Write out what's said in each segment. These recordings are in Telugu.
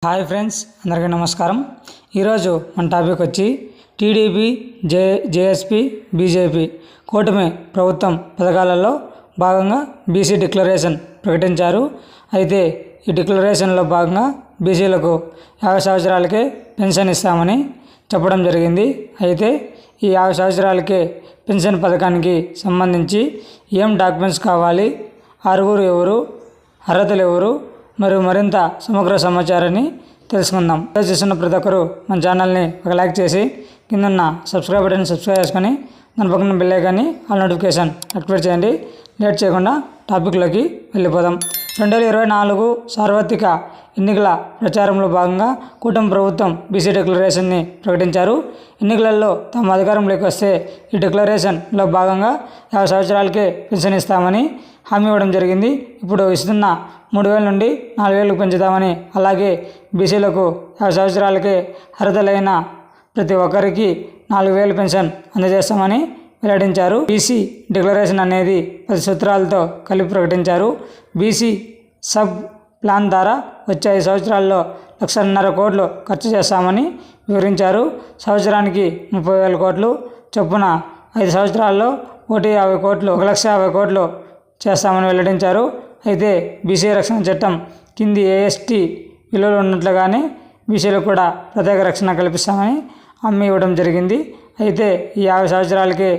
హాయ్ ఫ్రెండ్స్, అందరికీ నమస్కారం. ఈరోజు మన టాపిక్ వచ్చి టీడీపీ, జేఎస్పీ, బీజేపీ కూటమి ప్రభుత్వం పథకాలలో భాగంగా బీసీ డిక్లరేషన్ ప్రకటించారు. అయితే ఈ డిక్లరేషన్లో భాగంగా బీసీలకు 50 సంవత్సరాలకే పెన్షన్ ఇస్తామని చెప్పడం జరిగింది. అయితే ఈ 50 సంవత్సరాలకే పెన్షన్ పథకానికి సంబంధించి ఏం డాక్యుమెంట్స్ కావాలి, అర్హులు ఎవరు, అర్హతలు ఎవరు మరియు మరింత సమగ్ర సమాచారాన్ని తెలుసుకుందాం. చూస్తున్న ప్రతి ఒక్కరు మన ఛానల్ని ఒక లైక్ చేసి కిందన్న సబ్స్క్రైబ్ బటన్ సబ్స్క్రైబ్ చేసుకొని దాని పక్కన బెల్ ఐకాన్ని ఆల్ నోటిఫికేషన్ యాక్టివేట్ చేయండి. లేట్ చేయకుండా టాపిక్లోకి వెళ్ళిపోదాం. 2024 సార్వత్రిక ఎన్నికల ప్రచారంలో భాగంగా కూటమి ప్రభుత్వం బీసీ డిక్లరేషన్ని ప్రకటించారు. ఎన్నికలలో తమ అధికారంలోకి వస్తే ఈ డిక్లరేషన్లో భాగంగా 50 సంవత్సరాలకే పెన్షన్ ఇస్తామని హామీ ఇవ్వడం జరిగింది. ఇప్పుడు ఇస్తున్న 3,000 నుండి 4,000 పెంచుతామని, అలాగే బీసీలకు 50 సంవత్సరాలకే అర్హతలైన ప్రతి ఒక్కరికి 4,000 పెన్షన్ అందజేస్తామని వెల్లడించారు. బీసీ డిక్లరేషన్ అనేది 10 సూత్రాలతో కలిపి ప్రకటించారు. బీసీ సబ్ ప్లాన్ ద్వారా వచ్చే 5 సంవత్సరాల్లో 1,50,000 కోట్లు ఖర్చు చేస్తామని వివరించారు. సంవత్సరానికి 30,000 కోట్లు చొప్పున 5 సంవత్సరాల్లో 150 కోట్లు 1,50,000 కోట్లు చేస్తామని వెల్లడించారు. అయితే బీసీ రక్షణ చట్టం కింది ఏఎస్టీ విలువలు ఉన్నట్లుగానే బీసీలకు కూడా ప్రత్యేక రక్షణ కల్పిస్తామని హామీ ఇవ్వడం జరిగింది. అయితే ఈ 50 సంవత్సరాలకే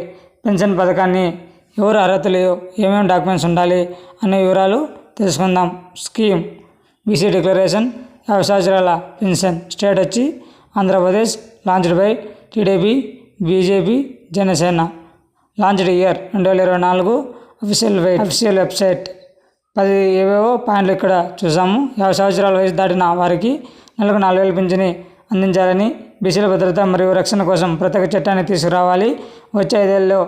పెన్షన్ పథకాన్ని ఎవరు అర్హతలు, ఏమేమి డాక్యుమెంట్స్ ఉండాలి అనే వివరాలు తెలుసుకుందాం. స్కీమ్ బీసీ డిక్లరేషన్ 50 సంవత్సరాల పెన్షన్ స్టేట్ వచ్చి Andhra Pradesh. Launched by TDP, BJP, Janasena. Launched year 2024. Official website. 10 ఏవేవో పాయింట్లు ఇక్కడ చూసాము. 50 సంవత్సరాల వయసు దాటిన వారికి నెలకు 4,000 పింఛని అందించాలని, బీసీల భద్రత మరియు రక్షణ కోసం ప్రత్యేక చట్టాన్ని తీసుకురావాలి. వచ్చే 5 ఏళ్ళలో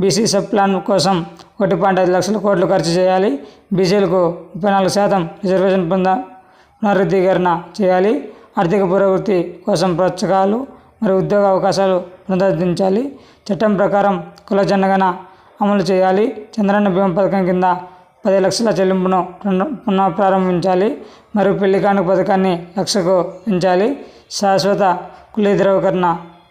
బీసీ సబ్ ప్లాన్ కోసం 1.5 లక్షల కోట్లు ఖర్చు చేయాలి. బీసీలకు 34% రిజర్వేషన్ పునరుద్ధీకరణ చేయాలి. ఆర్థిక పురోగతి కోసం ప్రోత్సాహకాలు మరియు ఉద్యోగ అవకాశాలు పునరుద్ధరించాలి. చట్టం ప్రకారం కుల జనగణన అమలు చేయాలి. చంద్రన్న బీమా పథకం కింద 10 లక్షల చెల్లింపును పునఃప్రారంభించాలి. మరియు పెళ్లి కానుక పథకాన్ని 1,00,000కు పెంచాలి. శాశ్వత కుల ధృవీకరణ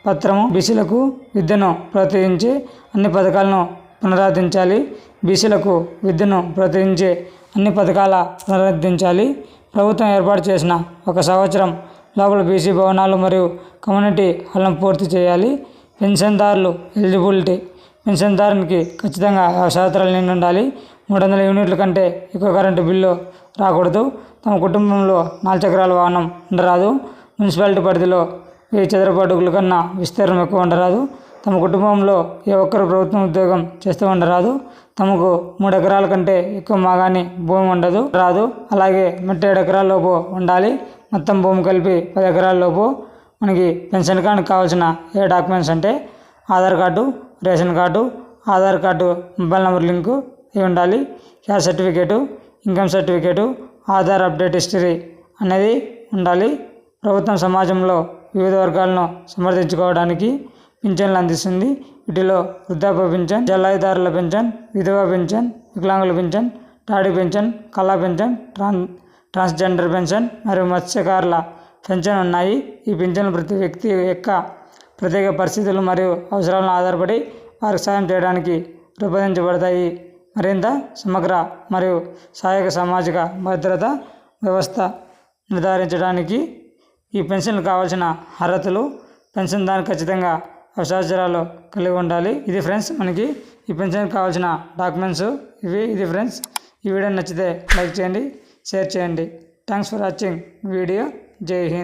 పత్రము. బీసీలకు విద్యను ప్రోత్సహించే అన్ని పథకాలను పునరుద్ధరించాలి. బీసీలకు విద్యను ప్రోత్సహించే అన్ని పథకాల పునరుద్ధరించాలి. ప్రభుత్వం ఏర్పాటు చేసిన 1 సంవత్సరం లోపల బీసీ భవనాలు మరియు కమ్యూనిటీ హాల్ను పూర్తి చేయాలి. పెన్షన్దారులు ఎలిజిబిలిటీ. పెన్షన్దారునికి ఖచ్చితంగా 50 సంవత్సరాలు నిండి ఉండాలి. 300 యూనిట్ల కంటే ఎక్కువ కరెంటు బిల్లు రాకూడదు. తమ కుటుంబంలో 4 చక్రాల వాహనం ఉండరాదు. మున్సిపాలిటీ పరిధిలో 1000 చదరపు అడుగుల కన్నా విస్తీర్ణం ఎక్కువ ఉండరాదు. తమ కుటుంబంలో ఏ ఒక్కరు ప్రభుత్వం ఉద్యోగం చేస్తూ ఉండరాదు. తమకు 3 ఎకరాల కంటే ఎక్కువ మాగాని భూమి ఉండదు రాదు. అలాగే మట్టి 7 ఎకరాల లోపు ఉండాలి. మొత్తం భూమి కలిపి 10 ఎకరాల లోపు. మనకి పెన్షన్ కార్డుకి కావాల్సిన ఏ డాక్యుమెంట్స్ అంటే Aadhaar card, ration card, Aadhaar card mobile number link ఇవి ఉండాలి. Caste certificate, income certificate, Aadhaar update history అనేది ఉండాలి. ప్రభుత్వం సమాజంలో వివిధ వర్గాలను సమర్థించుకోవడానికి పింఛన్లు అందిస్తుంది. వీటిలో వృద్ధాప్య పింఛన్, జల్లాయిదారుల పింఛన్, విధవా పింఛన్, వికలాంగుల పింఛన్, టాడీ పింఛన్, కళా పింఛన్, ట్రాన్స్జెండర్ పెన్షన్ మరియు మత్స్యకారుల పెన్షన్ ఉన్నాయి. ఈ పింఛన్లు ప్రతి వ్యక్తి యొక్క ప్రత్యేక పరిస్థితులు మరియు అవసరాలను ఆధారపడి వారికి సాయం చేయడానికి రూపొందించబడతాయి. మరింత సమగ్ర మరియు సహాయక సామాజిక భద్రత వ్యవస్థ నిర్ధారించడానికి ఈ పెన్షన్లు కావాల్సిన అర్హతలు. పెన్షన్ దానికి ఖచ్చితంగా 50 సంవత్సరాలు కలిగి ఉండాలి. ఇది ఫ్రెండ్స్ మనకి ఈ పెన్షన్కి కావాల్సిన డాక్యుమెంట్స్ ఇది ఫ్రెండ్స్. ఈ వీడియో నచ్చితే లైక్ చేయండి, షేర్ చేయండి. Thanks for watching video. జై హింద్.